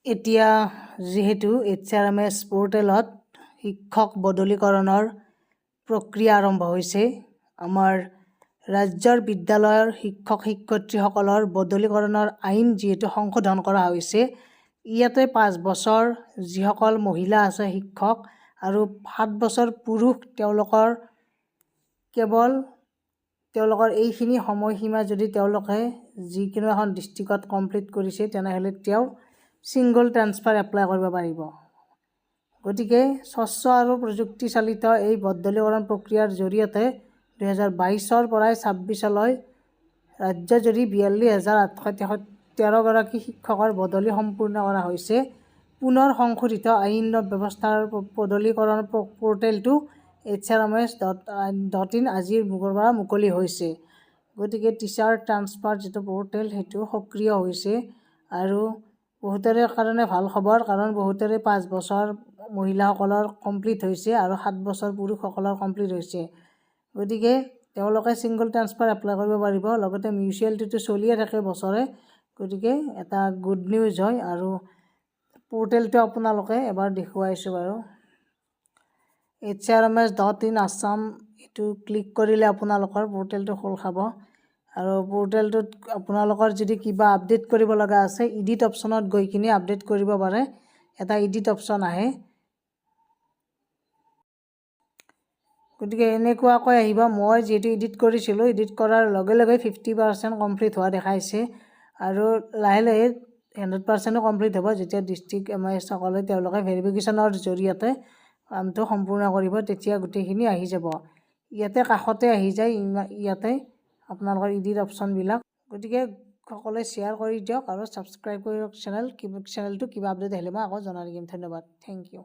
এতিয়া যেহেতু HRMS পোৰ্টেলত শিক্ষক বদলীকৰণৰ প্ৰক্ৰিয়া আৰম্ভ হৈছে, আমাৰ ৰাজ্যৰ বিদ্যালয়ৰ শিক্ষক শিক্ষয়িত্ৰীসকলৰ বদলীকৰণৰ আইন যিহেতু সংশোধন কৰা হৈছে, ইয়াতে 5 বছৰ যিসকল মহিলা আছে শিক্ষক আৰু 7 বছৰ পুৰুষ তেওঁলোকৰ কেৱল এইখিনি সময়সীমা যদি তেওঁলোকে যিকোনো এখন ডিষ্ট্ৰিক্টত কমপ্লিট কৰিছে তেনেহ'লে তেওঁ ছিংগল ট্ৰান্সফাৰ এপ্লাই কৰিব পাৰিব। গতিকে স্বচ্ছ আৰু প্ৰযুক্তিচালিত এই বদলীকৰণ প্ৰক্ৰিয়াৰ জৰিয়তে 2022 পৰাই 26লৈ ৰাজ্যজুৰি 42,813 গৰাকী শিক্ষকৰ বদলি সম্পূৰ্ণ কৰা হৈছে। পুনৰ সংশোধিত আইন ব্যৱস্থাৰ বদলীকৰণ পৰ্টেলটো HRMS.in আজিৰ পৰা মুকলি হৈছে। গতিকে টিচাৰ ট্ৰান্সফাৰ যিটো পৰ্টেল সেইটো সক্ৰিয় হৈছে আৰু বহুতৰে কাৰণে ভাল খবৰ, কাৰণ বহুতৰে 5 বছৰ মহিলাসকলৰ কমপ্লিট হৈছে আৰু 7 বছৰ পুৰুষসকলৰ কমপ্লিট হৈছে। গতিকে তেওঁলোকে ছিংগল ট্ৰান্সফাৰ এপ্লাই কৰিব পাৰিব। লগতে মিউচুৱেলটোতো চলিয়ে থাকে বছৰে। গতিকে এটা গুড নিউজ হয় আৰু পৰ্টেলটো আপোনালোকে এবাৰ দেখুৱাইছোঁ বাৰু। HRMS.in আছাম এইটো ক্লিক কৰিলে আপোনালোকৰ পৰ্টেলটো খোল খাব আৰু পৰ্টেলটোত আপোনালোকৰ যদি কিবা আপডেট কৰিব লগা আছে, এডিট অপশ্যনত গৈ কিনে আপডেট কৰিব পাৰে। এটা এডিট অপশ্যন আহে। গতিকে এনেকুৱাকৈ আহিব। মই যিহেতু এডিট কৰিছিলোঁ, এডিট কৰাৰ লগে লগে 50% কমপ্লিট হোৱা দেখাইছে আৰু লাহে লাহে 100% কমপ্লিট হ'ব যেতিয়া ডিষ্ট্ৰিক্ট MIS-সকলে তেওঁলোকে ভেৰিফিকেশ্যনৰ জৰিয়তে কামটো সম্পূৰ্ণ কৰিব, তেতিয়া গোটেইখিনি আহি যাব। ইয়াতে কাষতে আহি যায়, ইয়াতে আপোনালোকৰ এডিট অপশ্যনবিলাক। গতিকে সকলোৱে শ্বেয়াৰ কৰি দিয়ক আৰু ছাবস্ক্ৰাইব কৰি দিয়ক চেনেলটো। কিবা আপডেট আহিলে মই আকৌ জনাই দিম। ধন্যবাদ। Thank U.